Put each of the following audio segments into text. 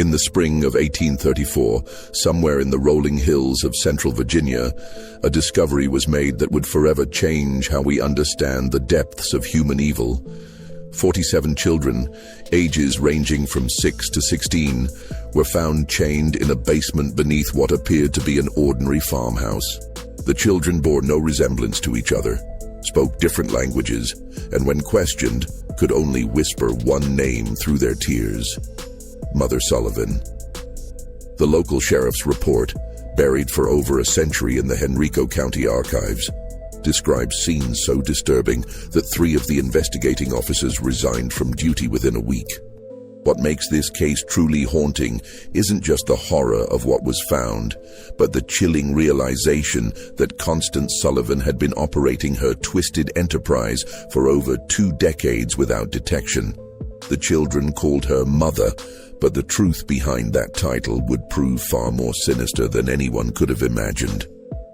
In the spring of 1834, somewhere in the rolling hills of central Virginia, a discovery was made that would forever change how we understand the depths of human evil. 47 children, ages ranging from 6 to 16, were found chained in a basement beneath what appeared to be an ordinary farmhouse. The children bore no resemblance to each other, spoke different languages, and when questioned, could only whisper one name through their tears: Mother Sullivan. The local sheriff's report, buried for over a century in the Henrico County archives, describes scenes so disturbing that 3 of the investigating officers resigned from duty within a week. What makes this case truly haunting isn't just the horror of what was found, but the chilling realization that Constance Sullivan had been operating her twisted enterprise for over 2 decades without detection. The children called her Mother, but the truth behind that title would prove far more sinister than anyone could have imagined.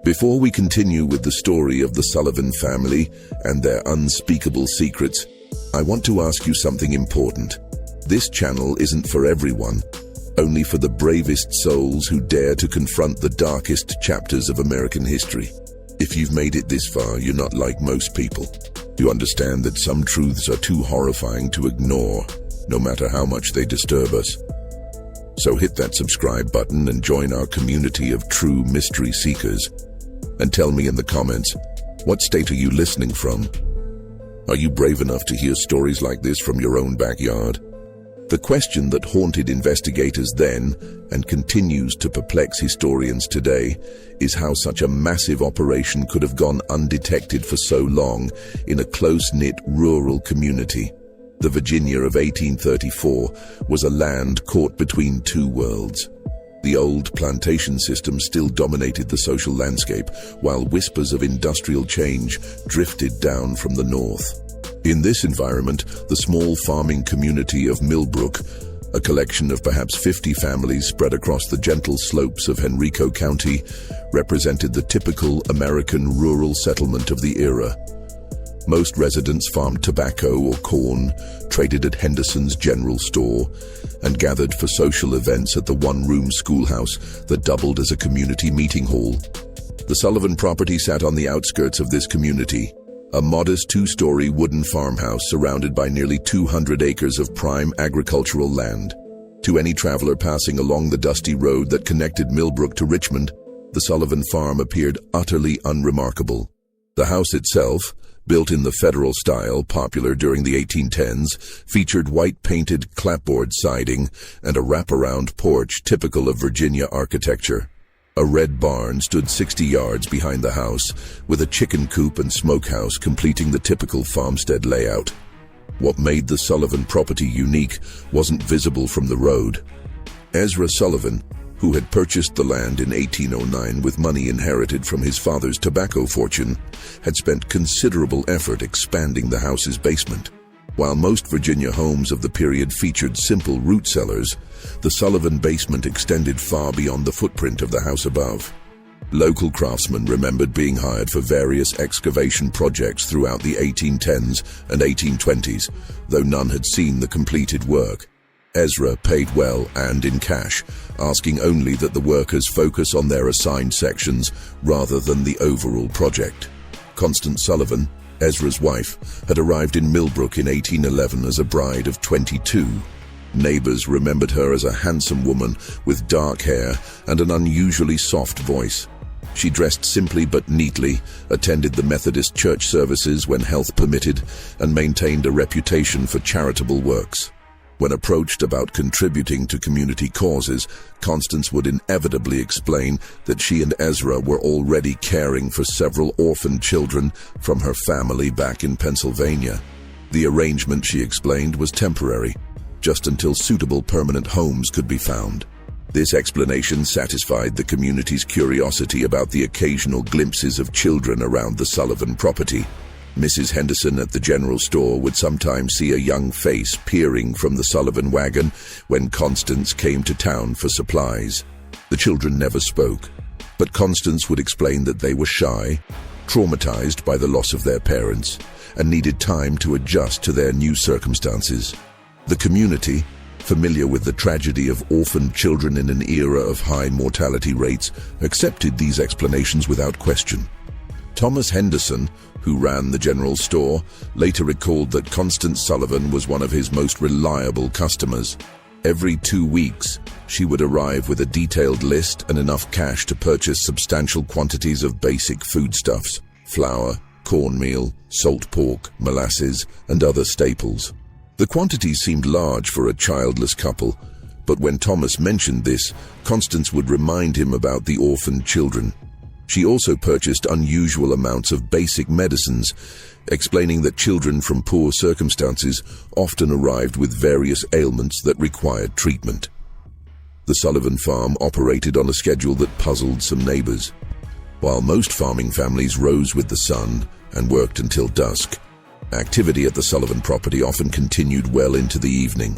Before we continue with the story of the Sullivan family and their unspeakable secrets, I want to ask you something important. This channel isn't for everyone, only for the bravest souls who dare to confront the darkest chapters of American history. If you've made it this far, you're not like most people. You understand that some truths are too horrifying to ignore, no matter how much they disturb us. So hit that subscribe button and join our community of true mystery seekers. And tell me in the comments, what state are you listening from? Are you brave enough to hear stories like this from your own backyard? The question that haunted investigators then, and continues to perplex historians today, is how such a massive operation could have gone undetected for so long in a close-knit rural community. The Virginia of 1834 was a land caught between 2 worlds. The old plantation system still dominated the social landscape, while whispers of industrial change drifted down from the north. In this environment, the small farming community of Millbrook, a collection of perhaps 50 families spread across the gentle slopes of Henrico County, represented the typical American rural settlement of the era. Most residents farmed tobacco or corn, traded at Henderson's general store, and gathered for social events at the one-room schoolhouse that doubled as a community meeting hall. The Sullivan property sat on the outskirts of this community, a modest 2-story wooden farmhouse surrounded by nearly 200 acres of prime agricultural land. To any traveler passing along the dusty road that connected Millbrook to Richmond, the Sullivan farm appeared utterly unremarkable. The house itself, built in the Federal style popular during the 1810s, featured white-painted clapboard siding and a wraparound porch typical of Virginia architecture. A red barn stood 60 yards behind the house, with a chicken coop and smokehouse completing the typical farmstead layout. What made the Sullivan property unique wasn't visible from the road. Ezra Sullivan, who had purchased the land in 1809 with money inherited from his father's tobacco fortune, had spent considerable effort expanding the house's basement. While most Virginia homes of the period featured simple root cellars, the Sullivan basement extended far beyond the footprint of the house above. Local craftsmen remembered being hired for various excavation projects throughout the 1810s and 1820s, though none had seen the completed work. Ezra paid well and in cash, asking only that the workers focus on their assigned sections rather than the overall project. Constance Sullivan, Ezra's wife, had arrived in Millbrook in 1811 as a bride of 22. Neighbors remembered her as a handsome woman with dark hair and an unusually soft voice. She dressed simply but neatly, attended the Methodist church services when health permitted, and maintained a reputation for charitable works. When approached about contributing to community causes, Constance would inevitably explain that she and Ezra were already caring for several orphaned children from her family back in Pennsylvania. The arrangement, she explained, was temporary, just until suitable permanent homes could be found. This explanation satisfied the community's curiosity about the occasional glimpses of children around the Sullivan property. Mrs. Henderson at the general store would sometimes see a young face peering from the Sullivan wagon when Constance came to town for supplies. The children never spoke, but Constance would explain that they were shy, traumatized by the loss of their parents, and needed time to adjust to their new circumstances. The community, familiar with the tragedy of orphaned children in an era of high mortality rates, accepted these explanations without question. Thomas Henderson, who ran the general store, later recalled that Constance Sullivan was one of his most reliable customers. Every 2 weeks, she would arrive with a detailed list and enough cash to purchase substantial quantities of basic foodstuffs: flour, cornmeal, salt pork, molasses, and other staples. The quantities seemed large for a childless couple, but when Thomas mentioned this, Constance would remind him about the orphaned children. She also purchased unusual amounts of basic medicines, explaining that children from poor circumstances often arrived with various ailments that required treatment. The Sullivan farm operated on a schedule that puzzled some neighbors. While most farming families rose with the sun and worked until dusk, activity at the Sullivan property often continued well into the evening.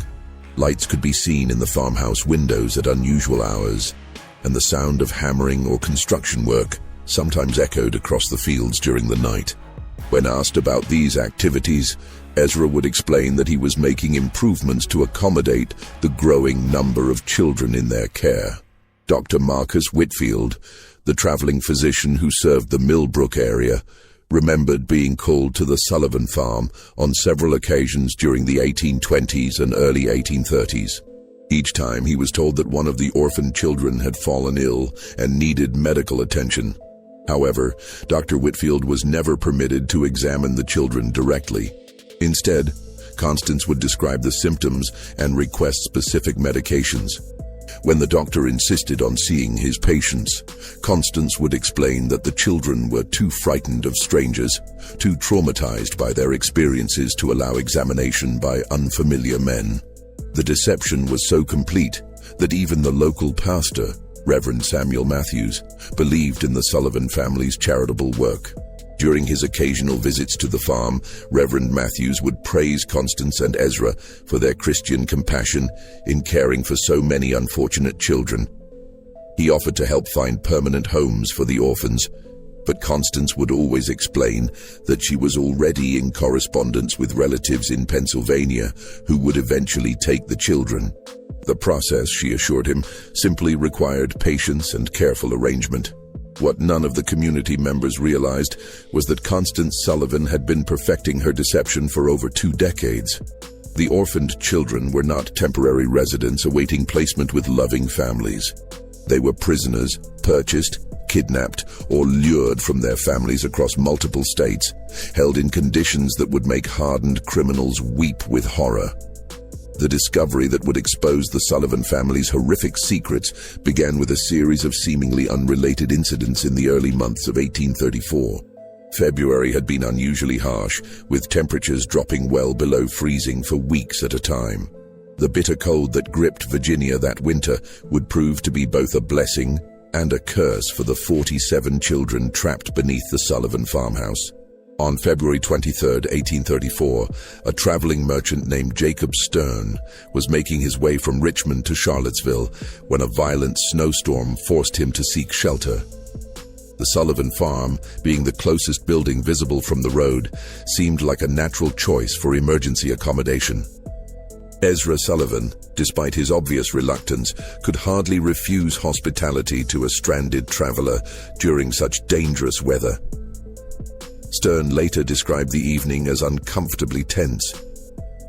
Lights could be seen in the farmhouse windows at unusual hours, and the sound of hammering or construction work sometimes echoed across the fields during the night. When asked about these activities, Ezra would explain that he was making improvements to accommodate the growing number of children in their care. Dr. Marcus Whitfield, the traveling physician who served the Millbrook area, remembered being called to the Sullivan farm on several occasions during the 1820s and early 1830s. Each time he was told that one of the orphaned children had fallen ill and needed medical attention. However, Dr. Whitfield was never permitted to examine the children directly. Instead, Constance would describe the symptoms and request specific medications. When the doctor insisted on seeing his patients, Constance would explain that the children were too frightened of strangers, too traumatized by their experiences to allow examination by unfamiliar men. The deception was so complete that even the local pastor, Reverend Samuel Matthews, believed in the Sullivan family's charitable work. During his occasional visits to the farm, Reverend Matthews would praise Constance and Ezra for their Christian compassion in caring for so many unfortunate children. He offered to help find permanent homes for the orphans, but Constance would always explain that she was already in correspondence with relatives in Pennsylvania who would eventually take the children. The process, she assured him, simply required patience and careful arrangement. What none of the community members realized was that Constance Sullivan had been perfecting her deception for over 2 decades. The orphaned children were not temporary residents awaiting placement with loving families. They were prisoners, purchased, kidnapped, or lured from their families across multiple states, held in conditions that would make hardened criminals weep with horror. The discovery that would expose the Sullivan family's horrific secrets began with a series of seemingly unrelated incidents in the early months of 1834. February had been unusually harsh, with temperatures dropping well below freezing for weeks at a time. The bitter cold that gripped Virginia that winter would prove to be both a blessing and a curse for the 47 children trapped beneath the Sullivan farmhouse. On February 23, 1834, a traveling merchant named Jacob Stern was making his way from Richmond to Charlottesville when a violent snowstorm forced him to seek shelter. The Sullivan farm, being the closest building visible from the road, seemed like a natural choice for emergency accommodation. Ezra Sullivan, despite his obvious reluctance, could hardly refuse hospitality to a stranded traveler during such dangerous weather. Stern later described the evening as uncomfortably tense.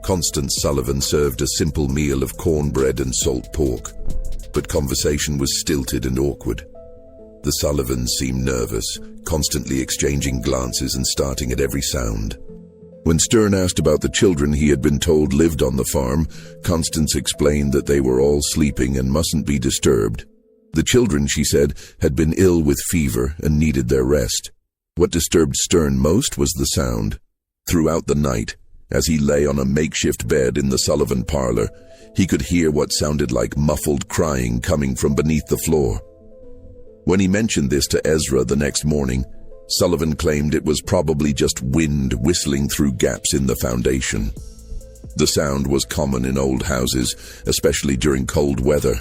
Constance Sullivan served a simple meal of cornbread and salt pork, but conversation was stilted and awkward. The Sullivans seemed nervous, constantly exchanging glances and starting at every sound. When Stern asked about the children he had been told lived on the farm, Constance explained that they were all sleeping and mustn't be disturbed. The children, she said, had been ill with fever and needed their rest. What disturbed Stern most was the sound. Throughout the night, as he lay on a makeshift bed in the Sullivan parlor, he could hear what sounded like muffled crying coming from beneath the floor. When he mentioned this to Ezra the next morning, Sullivan claimed it was probably just wind whistling through gaps in the foundation. The sound was common in old houses, especially during cold weather.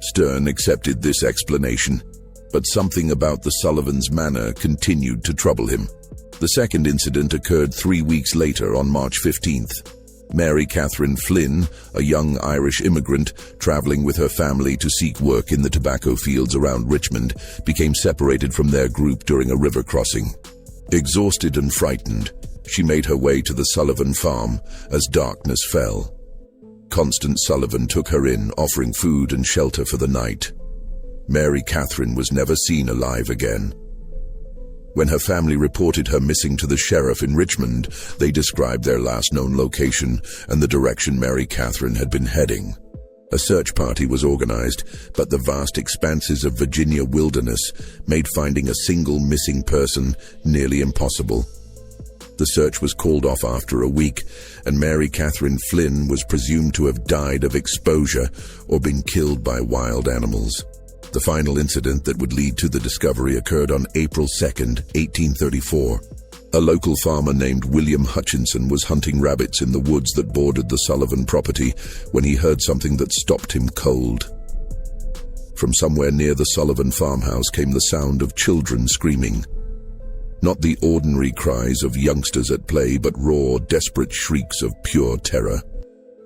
Stern accepted this explanation, but something about the Sullivans' manner continued to trouble him. The second incident occurred 3 weeks later on March 15th. Mary Catherine Flynn, a young Irish immigrant traveling with her family to seek work in the tobacco fields around Richmond, became separated from their group during a river crossing. Exhausted and frightened, she made her way to the Sullivan farm as darkness fell. Constance Sullivan took her in, offering food and shelter for the night. Mary Catherine was never seen alive again. When her family reported her missing to the sheriff in Richmond, they described their last known location and the direction Mary Catherine had been heading. A search party was organized, but the vast expanses of Virginia wilderness made finding a single missing person nearly impossible. The search was called off after a week, and Mary Catherine Flynn was presumed to have died of exposure or been killed by wild animals. The final incident that would lead to the discovery occurred on April 2, 1834. A local farmer named William Hutchinson was hunting rabbits in the woods that bordered the Sullivan property when he heard something that stopped him cold. From somewhere near the Sullivan farmhouse came the sound of children screaming. Not the ordinary cries of youngsters at play, but raw, desperate shrieks of pure terror.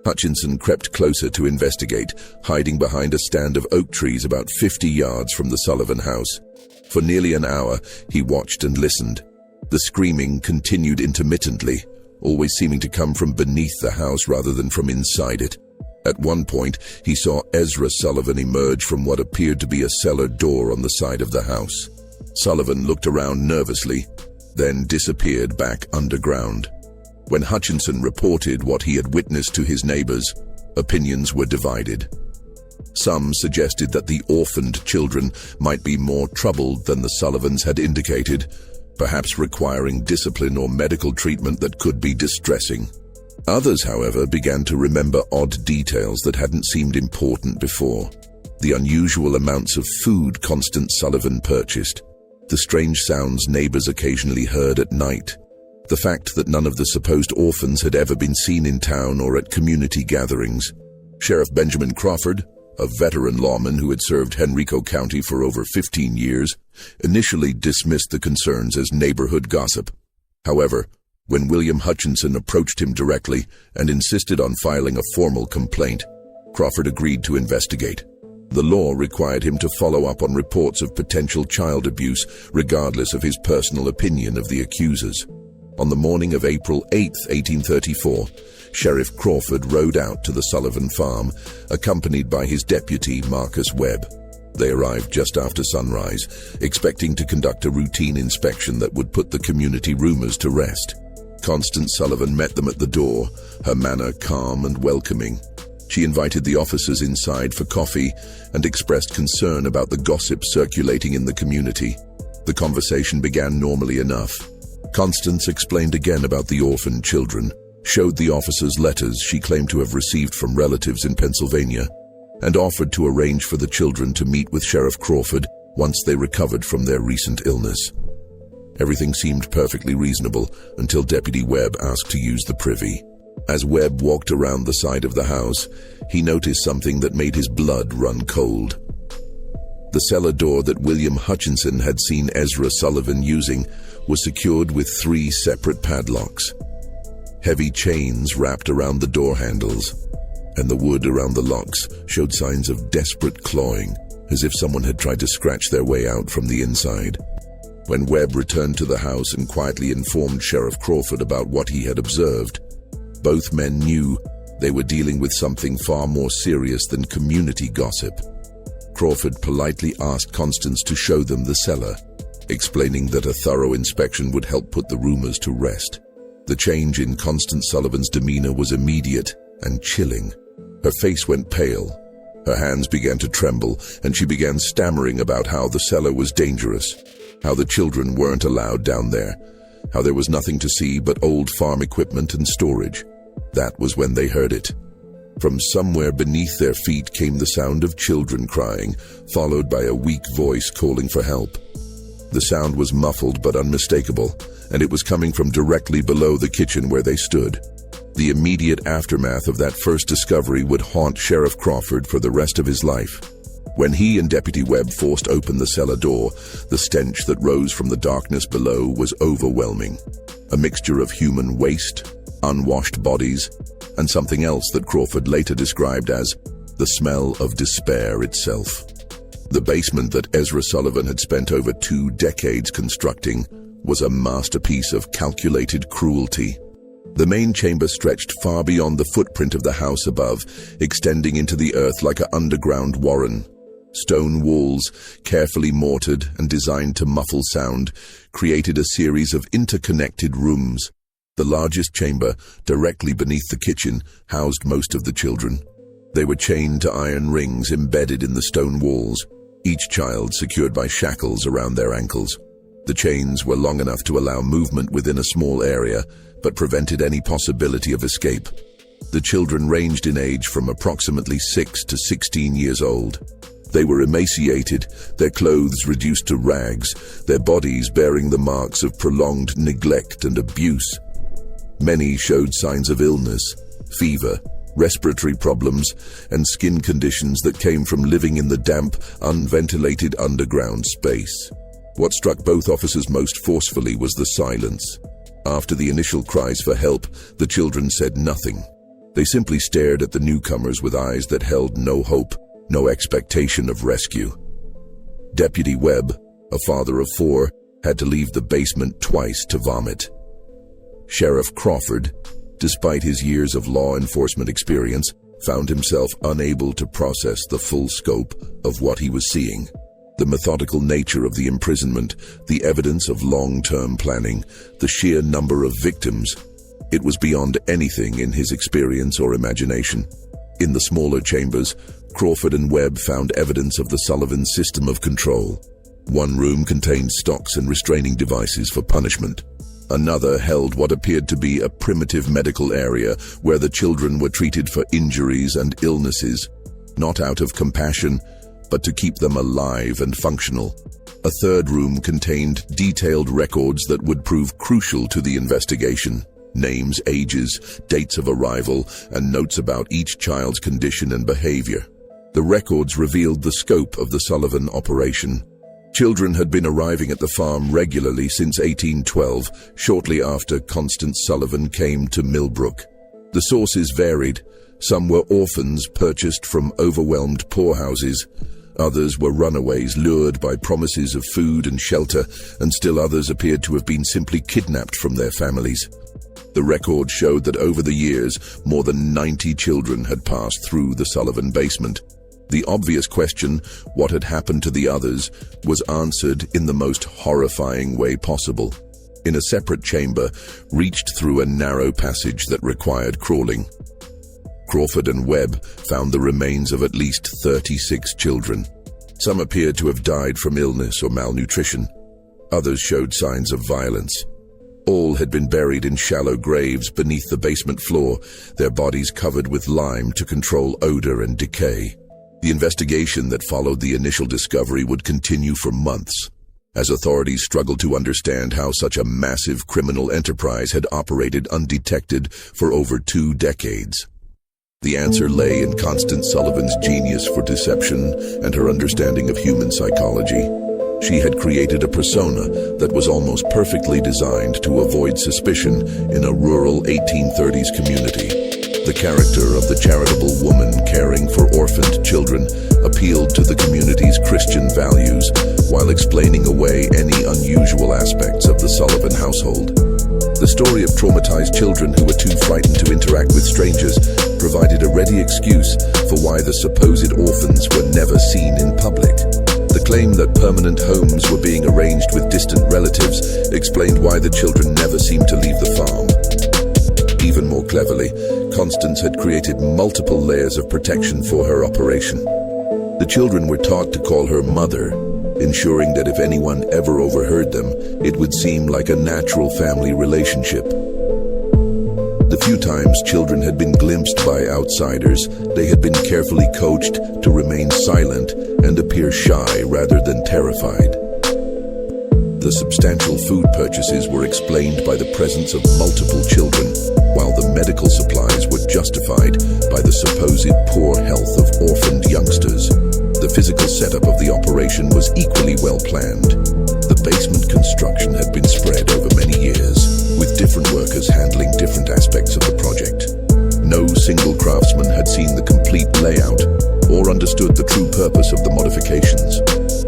Hutchinson crept closer to investigate, hiding behind a stand of oak trees about 50 yards from the Sullivan house. For nearly an hour, he watched and listened. The screaming continued intermittently, always seeming to come from beneath the house rather than from inside it. At one point, he saw Ezra Sullivan emerge from what appeared to be a cellar door on the side of the house. Sullivan looked around nervously, then disappeared back underground. When Hutchinson reported what he had witnessed to his neighbors, opinions were divided. Some suggested that the orphaned children might be more troubled than the Sullivans had indicated, perhaps requiring discipline or medical treatment that could be distressing. Others, however, began to remember odd details that hadn't seemed important before. The unusual amounts of food Constance Sullivan purchased, the strange sounds neighbors occasionally heard at night, the fact that none of the supposed orphans had ever been seen in town or at community gatherings. Sheriff Benjamin Crawford, a veteran lawman who had served Henrico County for over 15 years, initially dismissed the concerns as neighborhood gossip. However, when William Hutchinson approached him directly and insisted on filing a formal complaint, Crawford agreed to investigate. The law required him to follow up on reports of potential child abuse, regardless of his personal opinion of the accusers. On the morning of April 8, 1834, Sheriff Crawford rode out to the Sullivan farm, accompanied by his deputy, Marcus Webb. They arrived just after sunrise, expecting to conduct a routine inspection that would put the community rumors to rest. Constance Sullivan met them at the door, her manner calm and welcoming. She invited the officers inside for coffee and expressed concern about the gossip circulating in the community. The conversation began normally enough. Constance explained again about the orphaned children, showed the officers letters she claimed to have received from relatives in Pennsylvania, and offered to arrange for the children to meet with Sheriff Crawford once they recovered from their recent illness. Everything seemed perfectly reasonable until Deputy Webb asked to use the privy. As Webb walked around the side of the house, he noticed something that made his blood run cold. The cellar door that William Hutchinson had seen Ezra Sullivan using was secured with 3 separate padlocks. Heavy chains wrapped around the door handles, and the wood around the locks showed signs of desperate clawing, as if someone had tried to scratch their way out from the inside. When Webb returned to the house and quietly informed Sheriff Crawford about what he had observed, both men knew they were dealing with something far more serious than community gossip. Crawford politely asked Constance to show them the cellar, explaining that a thorough inspection would help put the rumors to rest. The change in Constance Sullivan's demeanor was immediate and chilling. Her face went pale, her hands began to tremble, and she began stammering about how the cellar was dangerous, how the children weren't allowed down there, how there was nothing to see but old farm equipment and storage. That was when they heard it. From somewhere beneath their feet came the sound of children crying, followed by a weak voice calling for help. The sound was muffled but unmistakable, and it was coming from directly below the kitchen where they stood. The immediate aftermath of that first discovery would haunt Sheriff Crawford for the rest of his life. When he and Deputy Webb forced open the cellar door, the stench that rose from the darkness below was overwhelming. A mixture of human waste, unwashed bodies, and something else that Crawford later described as the smell of despair itself. The basement that Ezra Sullivan had spent over 2 decades constructing was a masterpiece of calculated cruelty. The main chamber stretched far beyond the footprint of the house above, extending into the earth like an underground warren. Stone walls, carefully mortared and designed to muffle sound, created a series of interconnected rooms. The largest chamber, directly beneath the kitchen, housed most of the children. They were chained to iron rings embedded in the stone walls, each child secured by shackles around their ankles. The chains were long enough to allow movement within a small area, but prevented any possibility of escape. The children ranged in age from approximately 6 to 16 years old. They were emaciated, their clothes reduced to rags, their bodies bearing the marks of prolonged neglect and abuse. Many showed signs of illness, fever, respiratory problems, and skin conditions that came from living in the damp, unventilated underground space. What struck both officers most forcefully was the silence. After the initial cries for help, the children said nothing. They simply stared at the newcomers with eyes that held no hope, no expectation of rescue. Deputy Webb, a father of 4, had to leave the basement twice to vomit. Sheriff Crawford, despite his years of law enforcement experience, found himself unable to process the full scope of what he was seeing. The methodical nature of the imprisonment, the evidence of long-term planning, the sheer number of victims. It was beyond anything in his experience or imagination. In the smaller chambers, Crawford and Webb found evidence of the Sullivan system of control. One room contained stocks and restraining devices for punishment. Another held what appeared to be a primitive medical area where the children were treated for injuries and illnesses, not out of compassion, but to keep them alive and functional. A third room contained detailed records that would prove crucial to the investigation. Names, ages, dates of arrival, and notes about each child's condition and behavior. The records revealed the scope of the Sullivan operation. Children had been arriving at the farm regularly since 1812, shortly after Constance Sullivan came to Millbrook. The sources varied. Some were orphans purchased from overwhelmed poorhouses. Others were runaways lured by promises of food and shelter, and still others appeared to have been simply kidnapped from their families. The record showed that over the years, more than 90 children had passed through the Sullivan basement. The obvious question, what had happened to the others, was answered in the most horrifying way possible. In a separate chamber, reached through a narrow passage that required crawling. Crawford and Webb found the remains of at least 36 children. Some appeared to have died from illness or malnutrition. Others showed signs of violence. All had been buried in shallow graves beneath the basement floor, their bodies covered with lime to control odor and decay. The investigation that followed the initial discovery would continue for months, as authorities struggled to understand how such a massive criminal enterprise had operated undetected for over 2 decades. The answer lay in Constance Sullivan's genius for deception and her understanding of human psychology. She had created a persona that was almost perfectly designed to avoid suspicion in a rural 1830s community. The character of the charitable woman caring for orphaned children appealed to the community's Christian values while explaining away any unusual aspects of the Sullivan household. The story of traumatized children who were too frightened to interact with strangers provided a ready excuse for why the supposed orphans were never seen in public. The claim that permanent homes were being arranged with distant relatives explained why the children never seemed to leave the farm. Even more cleverly, Constance had created multiple layers of protection for her operation. The children were taught to call her mother, ensuring that if anyone ever overheard them, it would seem like a natural family relationship. The few times children had been glimpsed by outsiders, they had been carefully coached to remain silent and appear shy rather than terrified. The substantial food purchases were explained by the presence of multiple children, while the medical supplies were justified by the supposed poor health of orphaned youngsters. The physical setup of the operation was equally well planned. The basement construction had been spread over many years, with different workers handling different aspects of the project. No ramifications.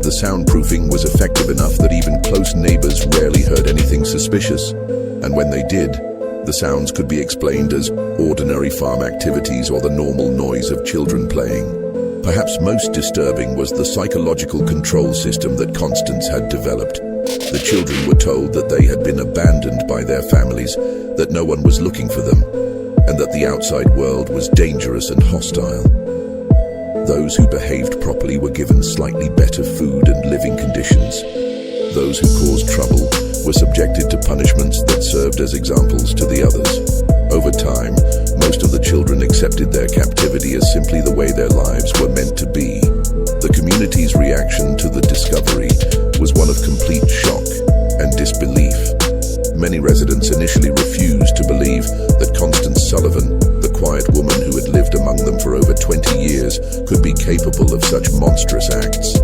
The soundproofing was effective enough that even close neighbors rarely heard anything suspicious, and when they did, the sounds could be explained as ordinary farm activities or the normal noise of children playing. Perhaps most disturbing was the psychological control system that Constance had developed. The children were told that they had been abandoned by their families, that no one was looking for them, and that the outside world was dangerous and hostile. Those who behaved properly were given slightly better food and living conditions. Those who caused trouble were subjected to punishments that served as examples to the others. Over time, most of the children accepted their captivity as simply the way their lives were meant to be. The community's reaction to the discovery was one of complete shock and disbelief. Many residents initially refused to believe that Constance Sullivan, the quiet woman who had lived among them for over 20 years, could be capable of such monstrous acts.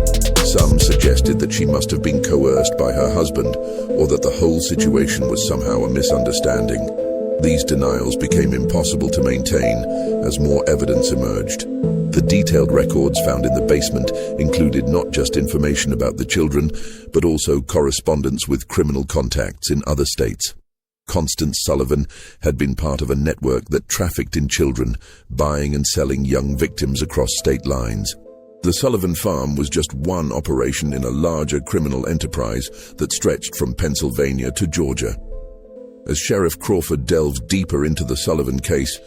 Some suggested that she must have been coerced by her husband, or that the whole situation was somehow a misunderstanding. These denials became impossible to maintain as more evidence emerged. The detailed records found in the basement included not just information about the children, but also correspondence with criminal contacts in other states. Constance Sullivan had been part of a network that trafficked in children, buying and selling young victims across state lines. The Sullivan farm was just one operation in a larger criminal enterprise that stretched from Pennsylvania to Georgia. As Sheriff Crawford delved deeper into the Sullivan case,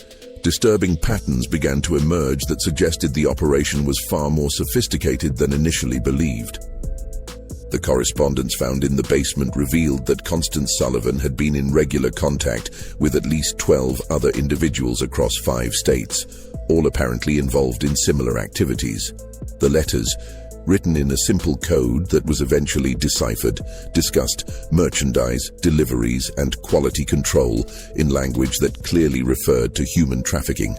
disturbing patterns began to emerge that suggested the operation was far more sophisticated than initially believed. The correspondence found in the basement revealed that Constance Sullivan had been in regular contact with at least 12 other individuals across 5 states, all apparently involved in similar activities. The letters, written in a simple code that was eventually deciphered, discussed merchandise, deliveries, and quality control in language that clearly referred to human trafficking.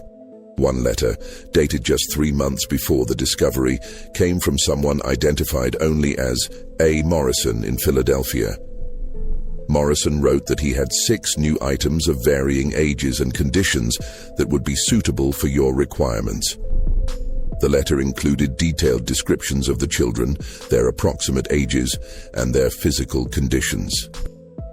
One letter, dated just 3 months before the discovery, came from someone identified only as A. Morrison in Philadelphia. Morrison wrote that he had 6 new items of varying ages and conditions that would be suitable for your requirements. The letter included detailed descriptions of the children, their approximate ages, and their physical conditions.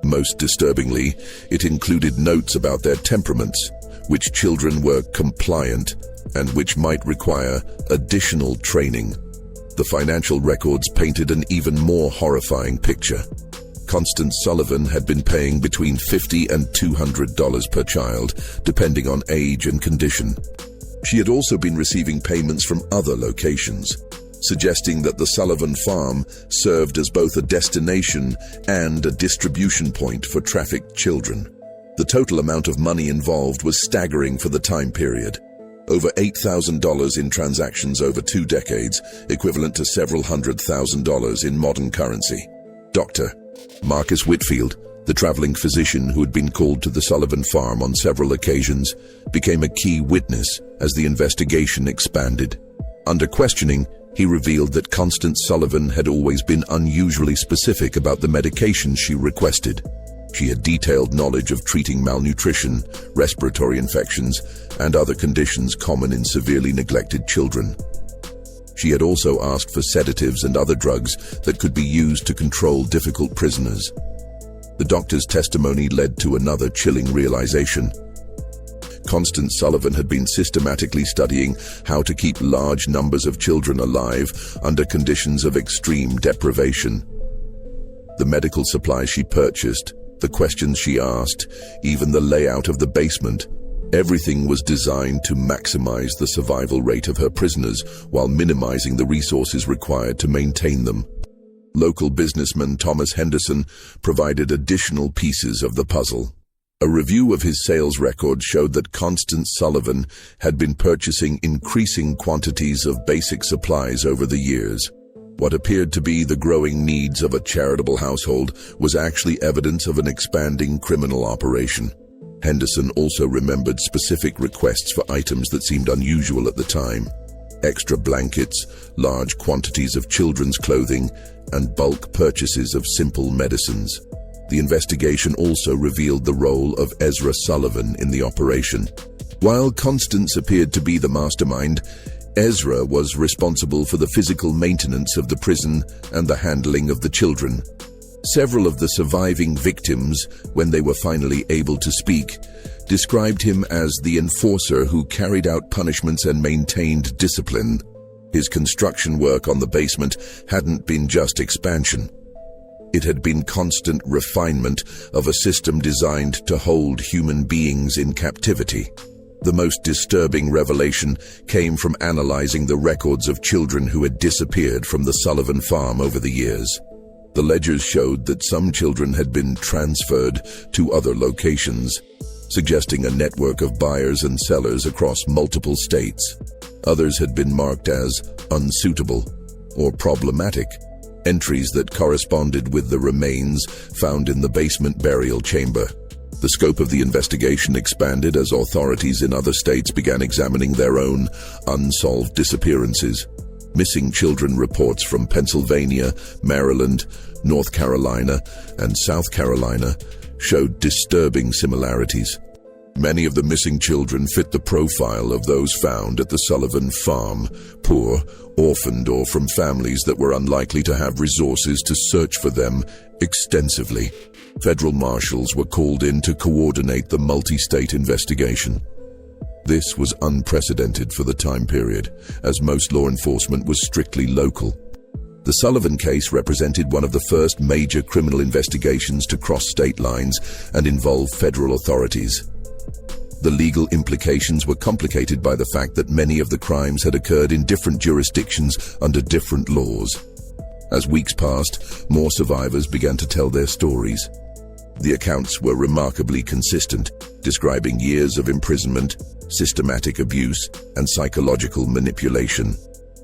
Most disturbingly, it included notes about their temperaments, which children were compliant and which might require additional training. The financial records painted an even more horrifying picture. Constance Sullivan had been paying between $50 and $200 per child, depending on age and condition. She had also been receiving payments from other locations, suggesting that the Sullivan farm served as both a destination and a distribution point for trafficked children. The total amount of money involved was staggering for the time period. Over $8,000 in transactions over 2 decades, equivalent to several $100,000 in modern currency. Dr. Marcus Whitfield, the traveling physician who had been called to the Sullivan farm on several occasions, became a key witness as the investigation expanded. Under questioning, he revealed that Constance Sullivan had always been unusually specific about the medications she requested. She had detailed knowledge of treating malnutrition, respiratory infections, and other conditions common in severely neglected children. She had also asked for sedatives and other drugs that could be used to control difficult prisoners. The doctor's testimony led to another chilling realization. Constance Sullivan had been systematically studying how to keep large numbers of children alive under conditions of extreme deprivation. The medical supplies she purchased, the questions she asked, even the layout of the basement, everything was designed to maximize the survival rate of her prisoners while minimizing the resources required to maintain them. Local businessman Thomas Henderson provided additional pieces of the puzzle. A review of his sales record showed that Constance Sullivan had been purchasing increasing quantities of basic supplies over the years. What appeared to be the growing needs of a charitable household was actually evidence of an expanding criminal operation. Henderson also remembered specific requests for items that seemed unusual at the time: extra blankets, large quantities of children's clothing, and bulk purchases of simple medicines. The investigation also revealed the role of Ezra Sullivan in the operation. While Constance appeared to be the mastermind, Ezra was responsible for the physical maintenance of the prison and the handling of the children. Several of the surviving victims, when they were finally able to speak, described him as the enforcer who carried out punishments and maintained discipline. His construction work on the basement hadn't been just expansion. It had been constant refinement of a system designed to hold human beings in captivity. The most disturbing revelation came from analyzing the records of children who had disappeared from the Sullivan farm over the years. The ledgers showed that some children had been transferred to other locations, suggesting a network of buyers and sellers across multiple states. Others had been marked as unsuitable or problematic, entries that corresponded with the remains found in the basement burial chamber. The scope of the investigation expanded as authorities in other states began examining their own unsolved disappearances. Missing children reports from Pennsylvania, Maryland, North Carolina, and South Carolina showed disturbing similarities. Many of the missing children fit the profile of those found at the Sullivan farm: poor, orphaned, or from families that were unlikely to have resources to search for them extensively. Federal marshals were called in to coordinate the multi-state investigation. This was unprecedented for the time period, as most law enforcement was strictly local. The Sullivan case represented one of the first major criminal investigations to cross state lines and involve federal authorities. The legal implications were complicated by the fact that many of the crimes had occurred in different jurisdictions under different laws. As weeks passed, more survivors began to tell their stories. The accounts were remarkably consistent, describing years of imprisonment, systematic abuse, and psychological manipulation.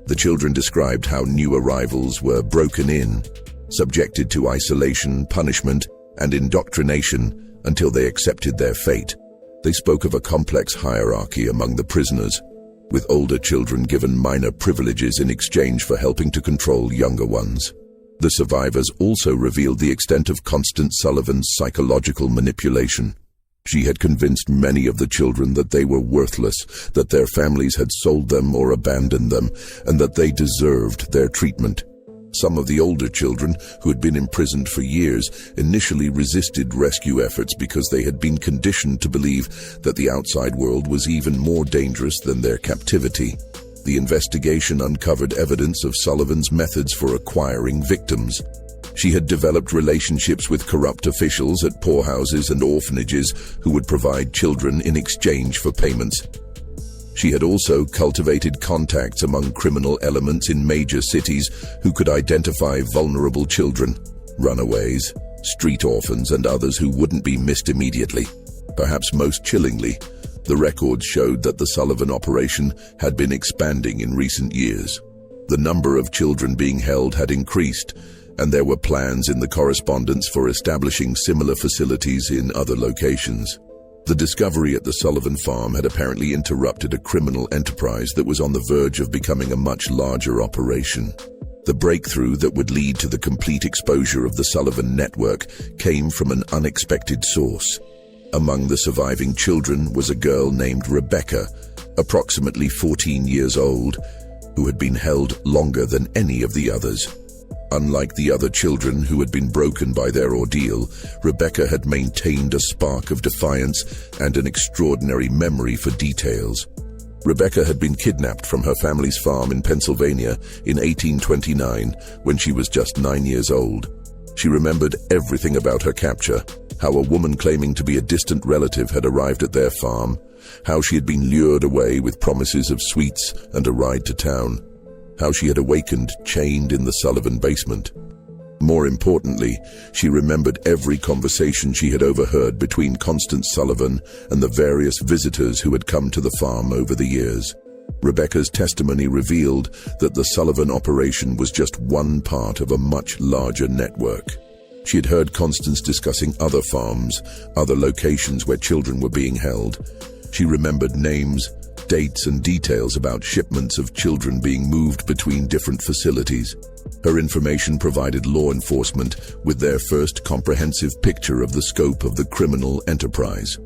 The children described how new arrivals were broken in, subjected to isolation, punishment, and indoctrination until they accepted their fate. They spoke of a complex hierarchy among the prisoners, with older children given minor privileges in exchange for helping to control younger ones. The survivors also revealed the extent of Constance Sullivan's psychological manipulation. She had convinced many of the children that they were worthless, that their families had sold them or abandoned them, and that they deserved their treatment. Some of the older children, who had been imprisoned for years, initially resisted rescue efforts because they had been conditioned to believe that the outside world was even more dangerous than their captivity. The investigation uncovered evidence of Sullivan's methods for acquiring victims. She had developed relationships with corrupt officials at poorhouses and orphanages who would provide children in exchange for payments. She had also cultivated contacts among criminal elements in major cities who could identify vulnerable children, runaways, street orphans, and others who wouldn't be missed immediately. Perhaps most chillingly, the records showed that the Sullivan operation had been expanding in recent years. The number of children being held had increased, and there were plans in the correspondence for establishing similar facilities in other locations. The discovery at the Sullivan farm had apparently interrupted a criminal enterprise that was on the verge of becoming a much larger operation. The breakthrough that would lead to the complete exposure of the Sullivan network came from an unexpected source. Among the surviving children was a girl named Rebecca, approximately 14 years old, who had been held longer than any of the others. Unlike the other children who had been broken by their ordeal, Rebecca had maintained a spark of defiance and an extraordinary memory for details. Rebecca had been kidnapped from her family's farm in Pennsylvania in 1829 when she was just 9 years old. She remembered everything about her capture: how a woman claiming to be a distant relative had arrived at their farm, how she had been lured away with promises of sweets and a ride to town, how she had awakened chained in the Sullivan basement. More importantly, she remembered every conversation she had overheard between Constance Sullivan and the various visitors who had come to the farm over the years. Rebecca's testimony revealed that the Sullivan operation was just one part of a much larger network. She had heard Constance discussing other farms, other locations where children were being held. She remembered names, dates, and details about shipments of children being moved between different facilities. Her information provided law enforcement with their first comprehensive picture of the scope of the criminal enterprise.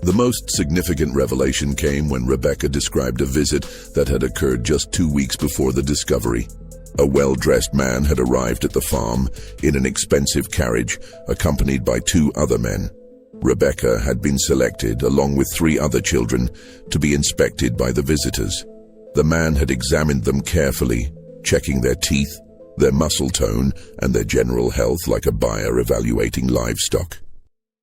The most significant revelation came when Rebecca described a visit that had occurred just 2 weeks before the discovery. A well-dressed man had arrived at the farm in an expensive carriage, accompanied by 2 other men. Rebecca had been selected, along with 3 other children, to be inspected by the visitors. The man had examined them carefully, checking their teeth, their muscle tone, and their general health like a buyer evaluating livestock.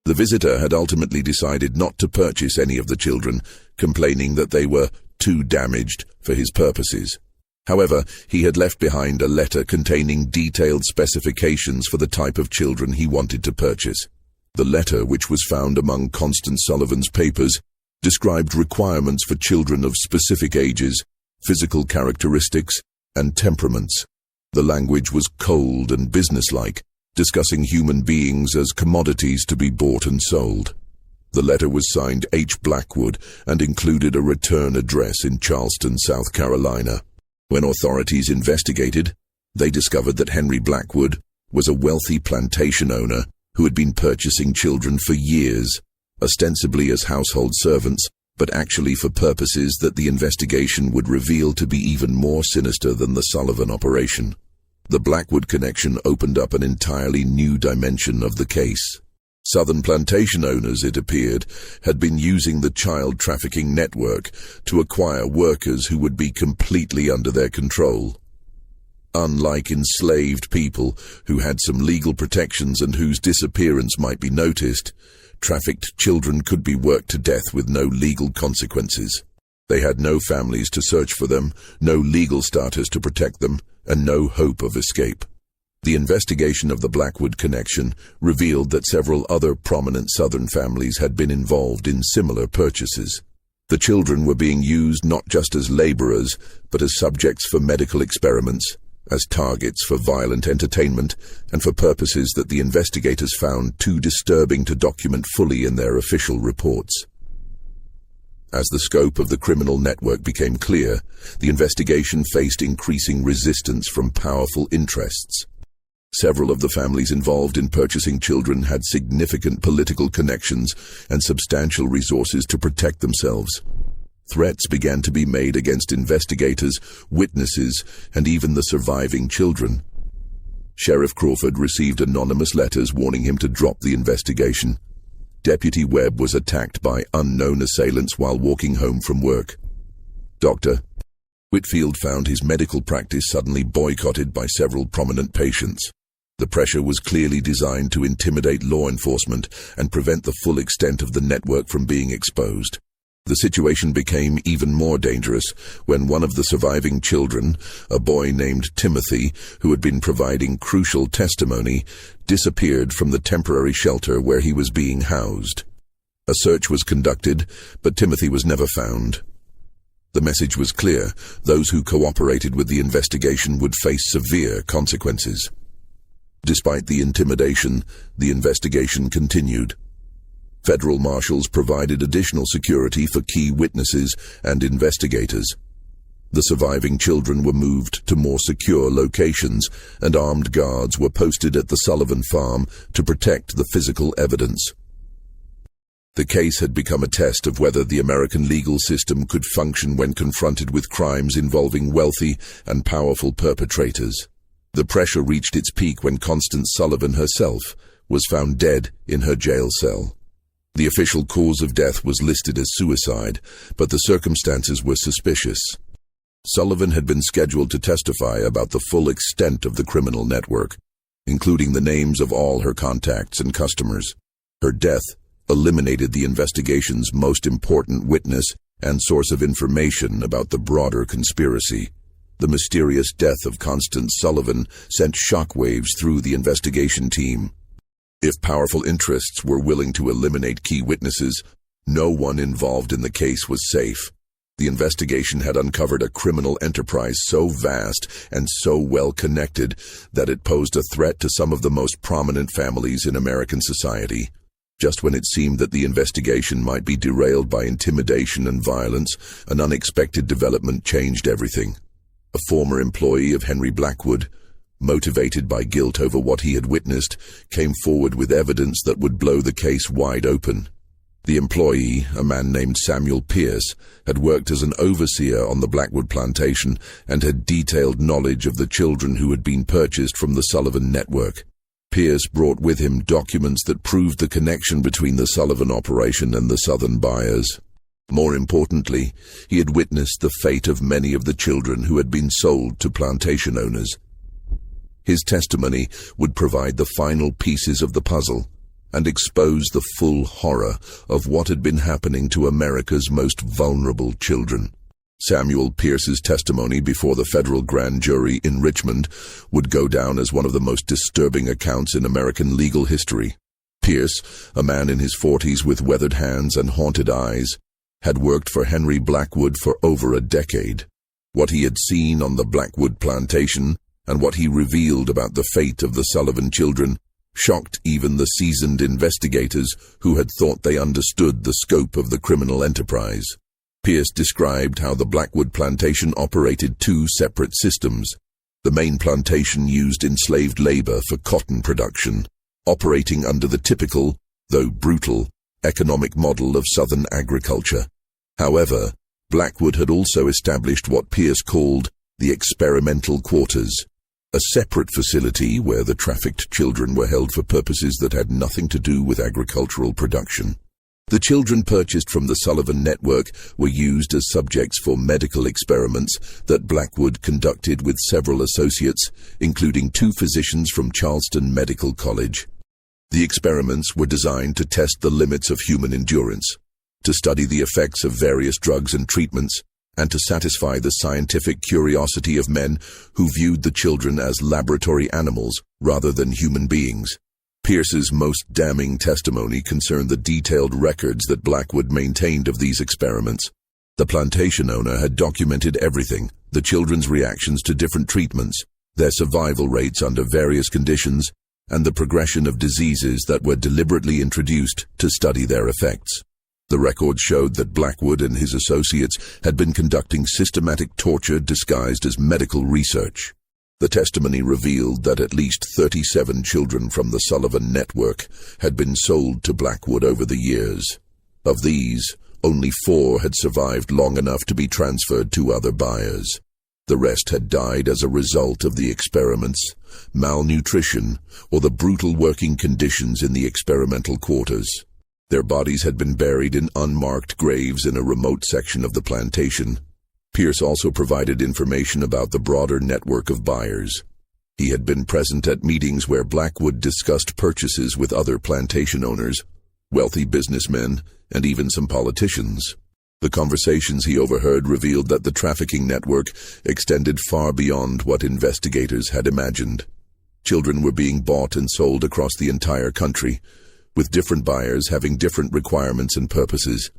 The visitor had ultimately decided not to purchase any of the children, complaining that they were too damaged for his purposes. However, he had left behind a letter containing detailed specifications for the type of children he wanted to purchase. The letter, which was found among Constance Sullivan's papers, described requirements for children of specific ages, physical characteristics, and temperaments. The language was cold and businesslike, discussing human beings as commodities to be bought and sold. The letter was signed H. Blackwood and included a return address in Charleston, South Carolina. When authorities investigated, they discovered that Henry Blackwood was a wealthy plantation owner who had been purchasing children for years, ostensibly as household servants, but actually for purposes that the investigation would reveal to be even more sinister than the Sullivan operation. The Blackwood connection opened up an entirely new dimension of the case. Southern plantation owners, it appeared, had been using the child trafficking network to acquire workers who would be completely under their control. Unlike enslaved people who had some legal protections and whose disappearance might be noticed, trafficked children could be worked to death with no legal consequences. They had no families to search for them, no legal status to protect them, and no hope of escape. The investigation of the Blackwood connection revealed that several other prominent Southern families had been involved in similar purchases. The children were being used not just as laborers, but as subjects for medical experiments, as targets for violent entertainment, and for purposes that the investigators found too disturbing to document fully in their official reports. As the scope of the criminal network became clear, the investigation faced increasing resistance from powerful interests. Several of the families involved in purchasing children had significant political connections and substantial resources to protect themselves. Threats began to be made against investigators, witnesses, and even the surviving children. Sheriff Crawford received anonymous letters warning him to drop the investigation. Deputy Webb was attacked by unknown assailants while walking home from work. Dr. Whitfield found his medical practice suddenly boycotted by several prominent patients. The pressure was clearly designed to intimidate law enforcement and prevent the full extent of the network from being exposed. The situation became even more dangerous when one of the surviving children, a boy named Timothy, who had been providing crucial testimony, disappeared from the temporary shelter where he was being housed. A search was conducted, but Timothy was never found. The message was clear: those who cooperated with the investigation would face severe consequences. Despite the intimidation, the investigation continued. Federal marshals provided additional security for key witnesses and investigators. The surviving children were moved to more secure locations, and armed guards were posted at the Sullivan farm to protect the physical evidence. The case had become a test of whether the American legal system could function when confronted with crimes involving wealthy and powerful perpetrators. The pressure reached its peak when Constance Sullivan herself was found dead in her jail cell. The official cause of death was listed as suicide, but the circumstances were suspicious. Sullivan had been scheduled to testify about the full extent of the criminal network, including the names of all her contacts and customers. Her death eliminated the investigation's most important witness and source of information about the broader conspiracy. The mysterious death of Constance Sullivan sent shockwaves through the investigation team. If powerful interests were willing to eliminate key witnesses, no one involved in the case was safe. The investigation had uncovered a criminal enterprise so vast and so well connected that it posed a threat to some of the most prominent families in American society. Just when it seemed that the investigation might be derailed by intimidation and violence, an unexpected development changed everything. A former employee of Henry Blackwood, motivated by guilt over what he had witnessed, came forward with evidence that would blow the case wide open. The employee, a man named Samuel Pierce, had worked as an overseer on the Blackwood plantation and had detailed knowledge of the children who had been purchased from the Sullivan network. Pierce brought with him documents that proved the connection between the Sullivan operation and the Southern buyers. More importantly, he had witnessed the fate of many of the children who had been sold to plantation owners. His testimony would provide the final pieces of the puzzle and expose the full horror of what had been happening to America's most vulnerable children. Samuel Pierce's testimony before the federal grand jury in Richmond would go down as one of the most disturbing accounts in American legal history. Pierce, a man in his 40s with weathered hands and haunted eyes, had worked for Henry Blackwood for over a decade. What he had seen on the Blackwood plantation and what he revealed about the fate of the Sullivan children shocked even the seasoned investigators who had thought they understood the scope of the criminal enterprise. Pierce described how the Blackwood plantation operated two separate systems. The main plantation used enslaved labor for cotton production, operating under the typical, though brutal, economic model of Southern agriculture. However, Blackwood had also established what Pierce called the experimental quarters, a separate facility where the trafficked children were held for purposes that had nothing to do with agricultural production. The children purchased from the Sullivan network were used as subjects for medical experiments that Blackwood conducted with several associates, including 2 physicians from Charleston Medical College. The experiments were designed to test the limits of human endurance, to study the effects of various drugs and treatments, and to satisfy the scientific curiosity of men who viewed the children as laboratory animals rather than human beings. Pierce's most damning testimony concerned the detailed records that Blackwood maintained of these experiments. The plantation owner had documented everything: the children's reactions to different treatments, their survival rates under various conditions, and the progression of diseases that were deliberately introduced to study their effects. The records showed that Blackwood and his associates had been conducting systematic torture disguised as medical research. The testimony revealed that at least 37 children from the Sullivan network had been sold to Blackwood over the years. Of these, only 4 had survived long enough to be transferred to other buyers. The rest had died as a result of the experiments, malnutrition, or the brutal working conditions in the experimental quarters. Their bodies had been buried in unmarked graves in a remote section of the plantation. Pierce also provided information about the broader network of buyers. He had been present at meetings where Blackwood discussed purchases with other plantation owners, wealthy businessmen, and even some politicians. The conversations he overheard revealed that the trafficking network extended far beyond what investigators had imagined. Children were being bought and sold across the entire country, with different buyers having different requirements and purposes.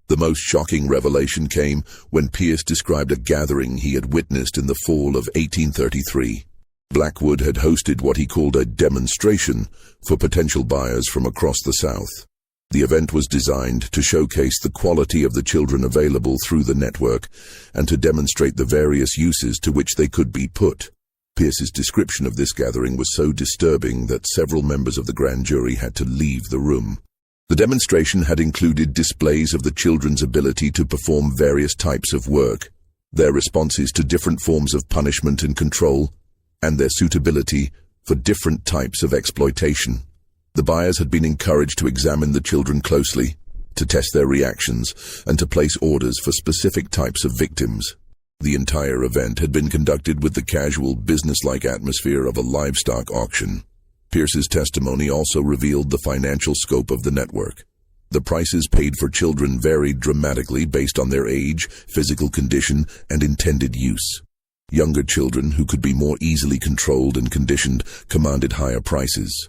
The most shocking revelation came when Pierce described a gathering he had witnessed in the fall of 1833. Blackwood had hosted what he called a demonstration for potential buyers from across the South. The event was designed to showcase the quality of the children available through the network and to demonstrate the various uses to which they could be put. Pierce's description of this gathering was so disturbing that several members of the grand jury had to leave the room. The demonstration had included displays of the children's ability to perform various types of work, their responses to different forms of punishment and control, and their suitability for different types of exploitation. The buyers had been encouraged to examine the children closely, to test their reactions, and to place orders for specific types of victims. The entire event had been conducted with the casual, business-like atmosphere of a livestock auction. Pierce's testimony also revealed the financial scope of the network. The prices paid for children varied dramatically based on their age, physical condition, and intended use. Younger children, who could be more easily controlled and conditioned, commanded higher prices.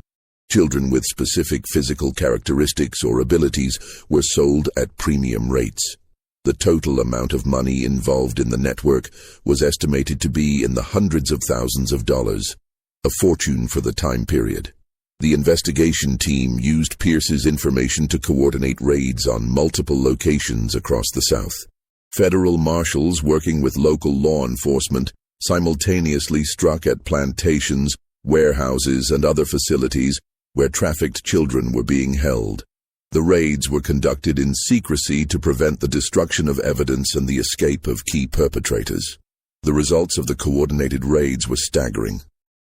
Children with specific physical characteristics or abilities were sold at premium rates. The total amount of money involved in the network was estimated to be in the hundreds of thousands of dollars, a fortune for the time period. The investigation team used Pierce's information to coordinate raids on multiple locations across the South. Federal marshals working with local law enforcement simultaneously struck at plantations, warehouses, and other facilities where trafficked children were being held. The raids were conducted in secrecy to prevent the destruction of evidence and the escape of key perpetrators. The results of the coordinated raids were staggering.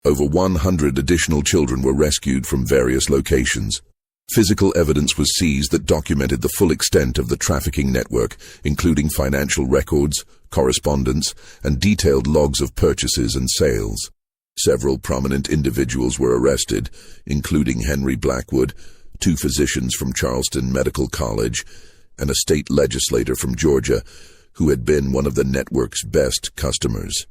Over 100 additional children were rescued from various locations. Physical evidence was seized that documented the full extent of the trafficking network, including financial records, correspondence, and detailed logs of purchases and sales. Several prominent individuals were arrested, including Henry Blackwood, 2 physicians from Charleston Medical College, and a state legislator from Georgia, who had been one of the network's best customers.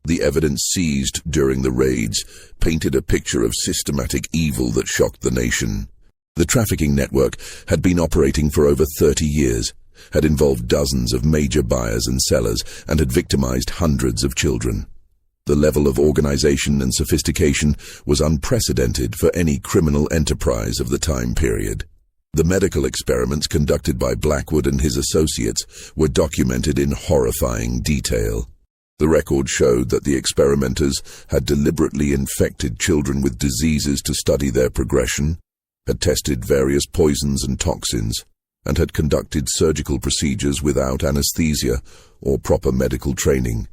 The evidence seized during the raids painted a picture of systematic evil that shocked the nation. The trafficking network had been operating for over 30 years, had involved dozens of major buyers and sellers, and had victimized hundreds of children. The level of organization and sophistication was unprecedented for any criminal enterprise of the time period. The medical experiments conducted by Blackwood and his associates were documented in horrifying detail. The record showed that the experimenters had deliberately infected children with diseases to study their progression, had tested various poisons and toxins, and had conducted surgical procedures without anesthesia or proper medical training.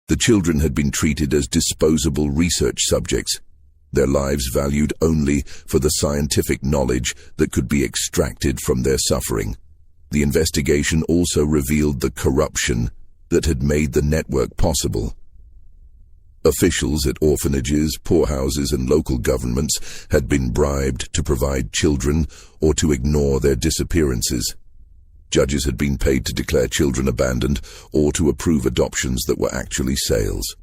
The children had been treated as disposable research subjects, their lives valued only for the scientific knowledge that could be extracted from their suffering. The investigation also revealed the corruption that had made the network possible. Officials at orphanages, poorhouses, and local governments had been bribed to provide children or to ignore their disappearances. Judges had been paid to declare children abandoned or to approve adoptions that were actually sales.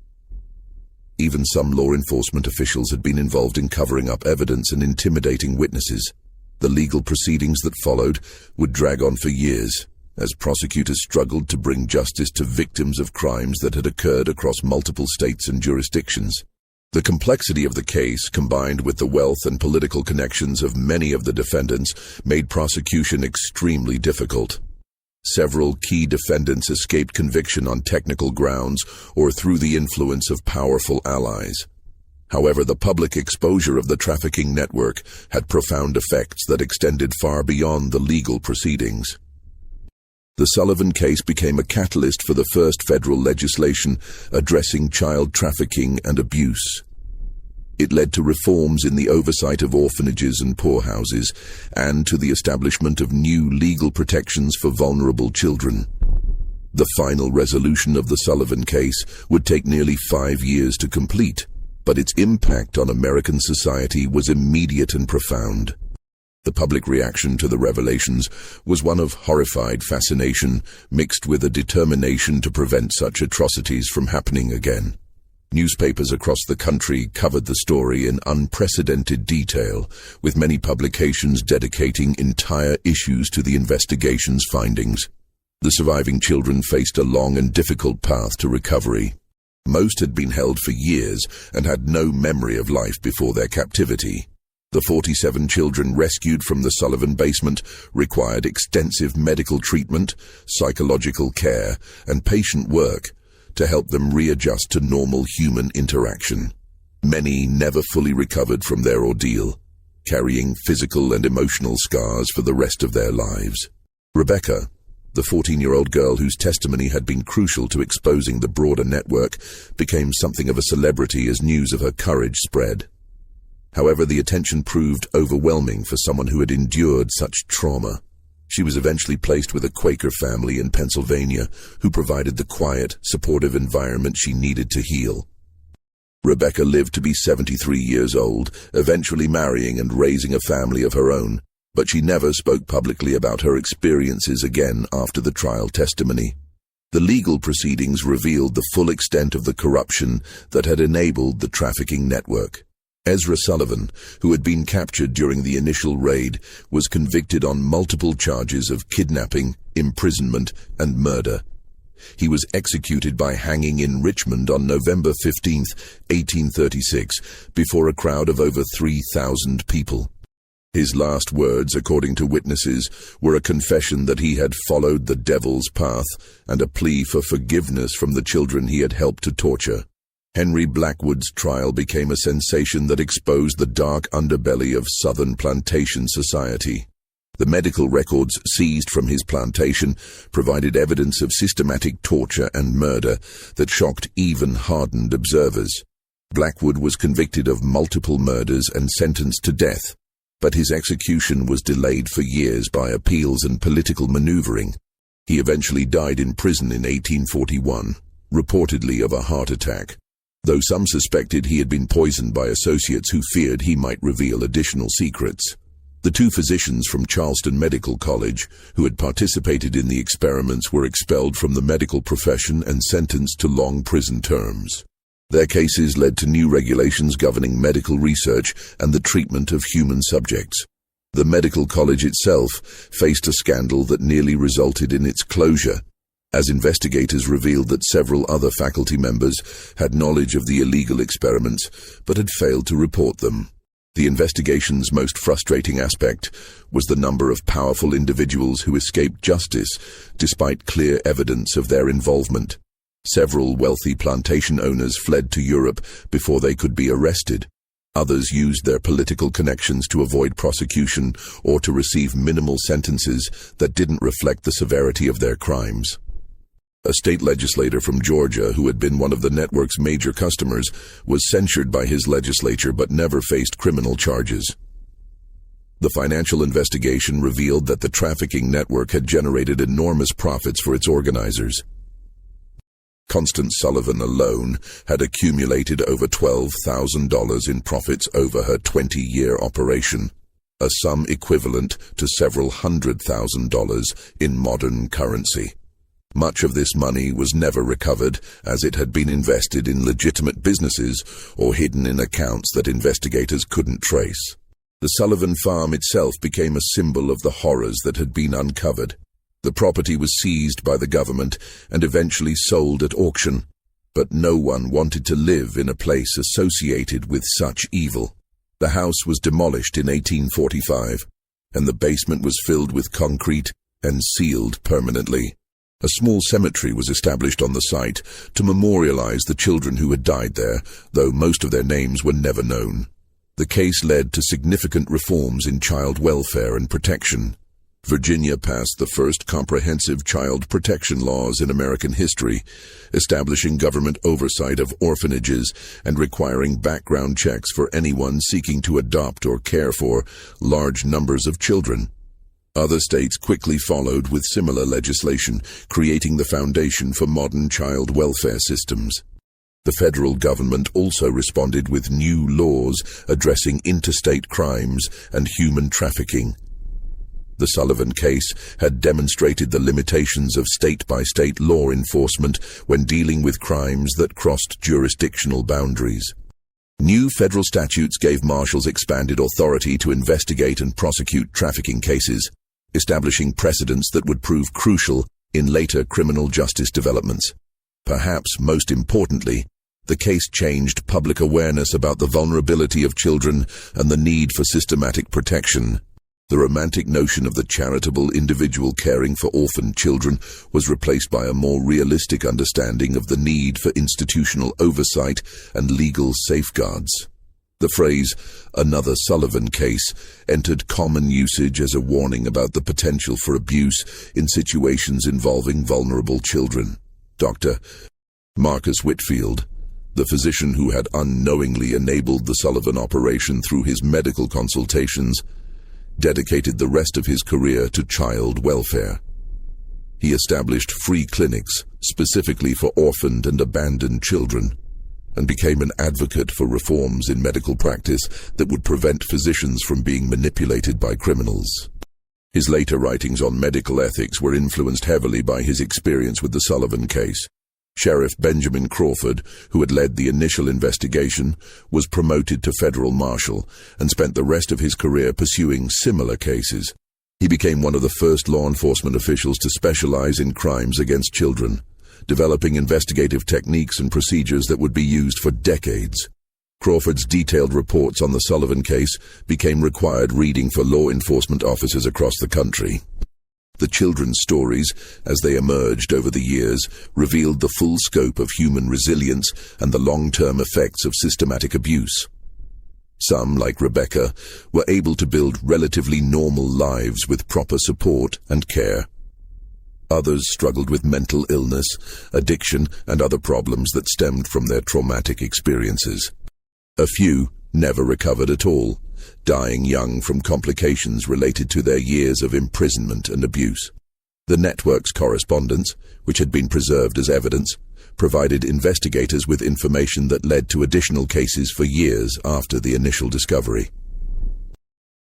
Even some law enforcement officials had been involved in covering up evidence and intimidating witnesses. The legal proceedings that followed would drag on for years, as prosecutors struggled to bring justice to victims of crimes that had occurred across multiple states and jurisdictions. The complexity of the case, combined with the wealth and political connections of many of the defendants, made prosecution extremely difficult. Several key defendants escaped conviction on technical grounds or through the influence of powerful allies. However, the public exposure of the trafficking network had profound effects that extended far beyond the legal proceedings. The Sullivan case became a catalyst for the first federal legislation addressing child trafficking and abuse. It led to reforms in the oversight of orphanages and poorhouses, and to the establishment of new legal protections for vulnerable children. The final resolution of the Sullivan case would take nearly 5 years to complete, but its impact on American society was immediate and profound. The public reaction to the revelations was one of horrified fascination mixed with a determination to prevent such atrocities from happening again. Newspapers across the country covered the story in unprecedented detail, with many publications dedicating entire issues to the investigation's findings. The surviving children faced a long and difficult path to recovery. Most had been held for years and had no memory of life before their captivity. The 47 children rescued from the Sullivan basement required extensive medical treatment, psychological care, and patient work to help them readjust to normal human interaction. Many never fully recovered from their ordeal, carrying physical and emotional scars for the rest of their lives. Rebecca, the 14-year-old girl whose testimony had been crucial to exposing the broader network, became something of a celebrity as news of her courage spread. However, the attention proved overwhelming for someone who had endured such trauma. She was eventually placed with a Quaker family in Pennsylvania, who provided the quiet, supportive environment she needed to heal. Rebecca lived to be 73 years old, eventually marrying and raising a family of her own, but she never spoke publicly about her experiences again after the trial testimony. The legal proceedings revealed the full extent of the corruption that had enabled the trafficking network. Ezra Sullivan, who had been captured during the initial raid, was convicted on multiple charges of kidnapping, imprisonment, and murder. He was executed by hanging in Richmond on November 15, 1836, before a crowd of over 3,000 people. His last words, according to witnesses, were a confession that he had followed the devil's path and a plea for forgiveness from the children he had helped to torture. Henry Blackwood's trial became a sensation that exposed the dark underbelly of Southern plantation society. The medical records seized from his plantation provided evidence of systematic torture and murder that shocked even hardened observers. Blackwood was convicted of multiple murders and sentenced to death, but his execution was delayed for years by appeals and political maneuvering. He eventually died in prison in 1841, reportedly of a heart attack, though some suspected he had been poisoned by associates who feared he might reveal additional secrets. The two physicians from Charleston Medical College who had participated in the experiments were expelled from the medical profession and sentenced to long prison terms. Their cases led to new regulations governing medical research and the treatment of human subjects. The medical college itself faced a scandal that nearly resulted in its closure, as investigators revealed that several other faculty members had knowledge of the illegal experiments but had failed to report them. The investigation's most frustrating aspect was the number of powerful individuals who escaped justice despite clear evidence of their involvement. Several wealthy plantation owners fled to Europe before they could be arrested. Others used their political connections to avoid prosecution or to receive minimal sentences that didn't reflect the severity of their crimes. A state legislator from Georgia, who had been one of the network's major customers, was censured by his legislature but never faced criminal charges. The financial investigation revealed that the trafficking network had generated enormous profits for its organizers. Constance Sullivan alone had accumulated over $12,000 in profits over her 20-year operation, a sum equivalent to several $100,000 in modern currency. Much of this money was never recovered, as it had been invested in legitimate businesses or hidden in accounts that investigators couldn't trace. The Sullivan farm itself became a symbol of the horrors that had been uncovered. The property was seized by the government and eventually sold at auction, but no one wanted to live in a place associated with such evil. The house was demolished in 1845, and the basement was filled with concrete and sealed permanently. A small cemetery was established on the site to memorialize the children who had died there, though most of their names were never known. The case led to significant reforms in child welfare and protection. Virginia passed the first comprehensive child protection laws in American history, establishing government oversight of orphanages and requiring background checks for anyone seeking to adopt or care for large numbers of children. Other states quickly followed with similar legislation, creating the foundation for modern child welfare systems. The federal government also responded with new laws addressing interstate crimes and human trafficking. The Sullivan case had demonstrated the limitations of state-by-state law enforcement when dealing with crimes that crossed jurisdictional boundaries. New federal statutes gave marshals expanded authority to investigate and prosecute trafficking cases, establishing precedents that would prove crucial in later criminal justice developments. Perhaps most importantly, the case changed public awareness about the vulnerability of children and the need for systematic protection. The romantic notion of the charitable individual caring for orphaned children was replaced by a more realistic understanding of the need for institutional oversight and legal safeguards. The phrase, "another Sullivan case," entered common usage as a warning about the potential for abuse in situations involving vulnerable children. Dr. Marcus Whitfield, the physician who had unknowingly enabled the Sullivan operation through his medical consultations, dedicated the rest of his career to child welfare. He established free clinics specifically for orphaned and abandoned children, and became an advocate for reforms in medical practice that would prevent physicians from being manipulated by criminals. His later writings on medical ethics were influenced heavily by his experience with the Sullivan case. Sheriff Benjamin Crawford, who had led the initial investigation, was promoted to federal marshal and spent the rest of his career pursuing similar cases. He became one of the first law enforcement officials to specialize in crimes against children, developing investigative techniques and procedures that would be used for decades. Crawford's detailed reports on the Sullivan case became required reading for law enforcement officers across the country. The children's stories, as they emerged over the years, revealed the full scope of human resilience and the long-term effects of systematic abuse. Some, like Rebecca, were able to build relatively normal lives with proper support and care. Others struggled with mental illness, addiction, and other problems that stemmed from their traumatic experiences. A few never recovered at all, dying young from complications related to their years of imprisonment and abuse. The network's correspondence, which had been preserved as evidence, provided investigators with information that led to additional cases for years after the initial discovery.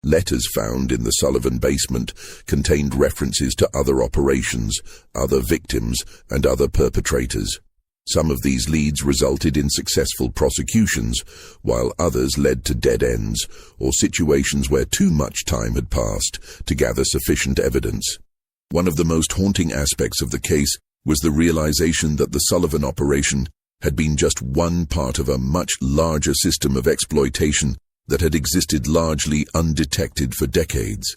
Letters found in the Sullivan basement contained references to other operations, other victims, and other perpetrators. Some of these leads resulted in successful prosecutions, while others led to dead ends or situations where too much time had passed to gather sufficient evidence. One of the most haunting aspects of the case was the realization that the Sullivan operation had been just one part of a much larger system of exploitation that had existed largely undetected for decades.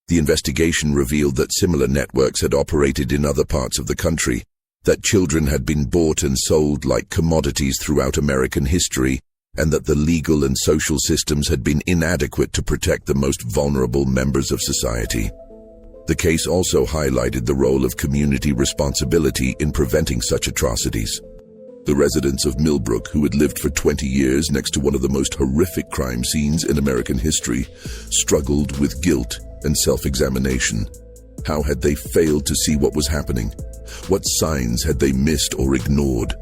The investigation revealed that similar networks had operated in other parts of the country, that children had been bought and sold like commodities throughout American history, and that the legal and social systems had been inadequate to protect the most vulnerable members of society. The case also highlighted the role of community responsibility in preventing such atrocities. The residents of Millbrook, who had lived for 20 years next to one of the most horrific crime scenes in American history, struggled with guilt and self-examination. How had they failed to see what was happening? What signs had they missed or ignored?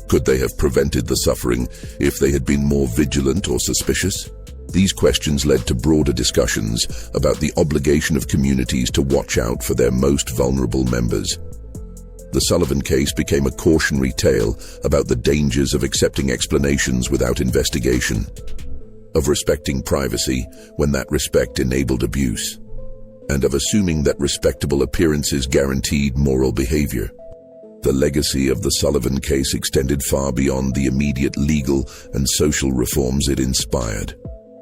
Could they have prevented the suffering if they had been more vigilant or suspicious? These questions led to broader discussions about the obligation of communities to watch out for their most vulnerable members. The Sullivan case became a cautionary tale about the dangers of accepting explanations without investigation, of respecting privacy when that respect enabled abuse, and of assuming that respectable appearances guaranteed moral behavior. The legacy of the Sullivan case extended far beyond the immediate legal and social reforms it inspired.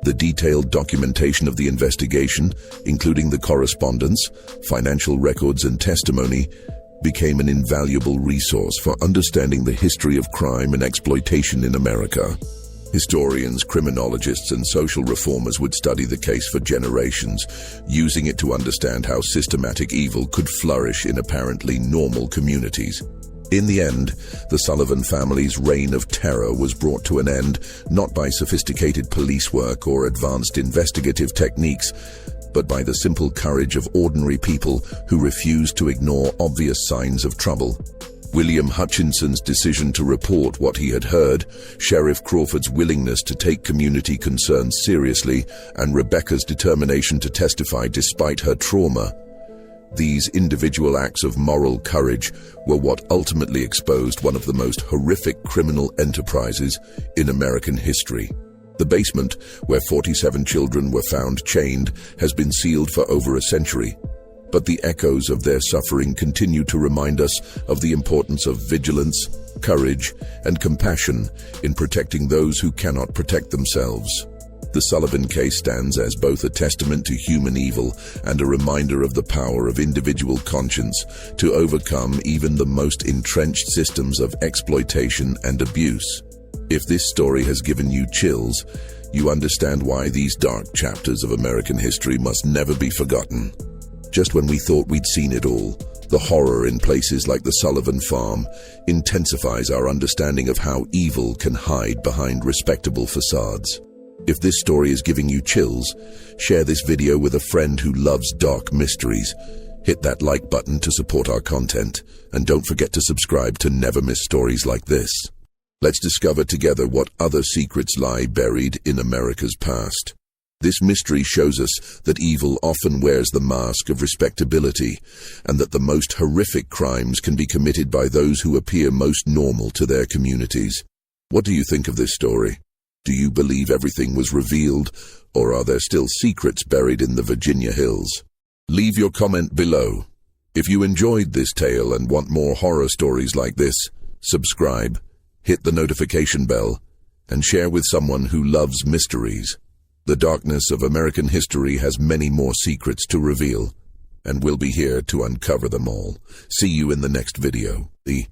The detailed documentation of the investigation, including the correspondence, financial records, and testimony, became an invaluable resource for understanding the history of crime and exploitation in America. Historians, criminologists, and social reformers would study the case for generations, using it to understand how systematic evil could flourish in apparently normal communities. In the end, the Sullivan family's reign of terror was brought to an end not by sophisticated police work or advanced investigative techniques, but by the simple courage of ordinary people who refused to ignore obvious signs of trouble. William Hutchinson's decision to report what he had heard, Sheriff Crawford's willingness to take community concerns seriously, and Rebecca's determination to testify despite her trauma. These individual acts of moral courage were what ultimately exposed one of the most horrific criminal enterprises in American history. The basement, where 47 children were found chained, has been sealed for over a century. But the echoes of their suffering continue to remind us of the importance of vigilance, courage, and compassion in protecting those who cannot protect themselves. The Sullivan case stands as both a testament to human evil and a reminder of the power of individual conscience to overcome even the most entrenched systems of exploitation and abuse. If this story has given you chills, you understand why these dark chapters of American history must never be forgotten. Just when we thought we'd seen it all, the horror in places like the Sullivan farm intensifies our understanding of how evil can hide behind respectable facades. If this story is giving you chills, share this video with a friend who loves dark mysteries. Hit that like button to support our content, and don't forget to subscribe to never miss stories like this. Let's discover together what other secrets lie buried in America's past. This mystery shows us that evil often wears the mask of respectability, and that the most horrific crimes can be committed by those who appear most normal to their communities. What do you think of this story? Do you believe everything was revealed, or are there still secrets buried in the Virginia hills? Leave your comment below. If you enjoyed this tale and want more horror stories like this, subscribe, hit the notification bell, and share with someone who loves mysteries. The darkness of American history has many more secrets to reveal. and we'll be here to uncover them all. See you in the next video. The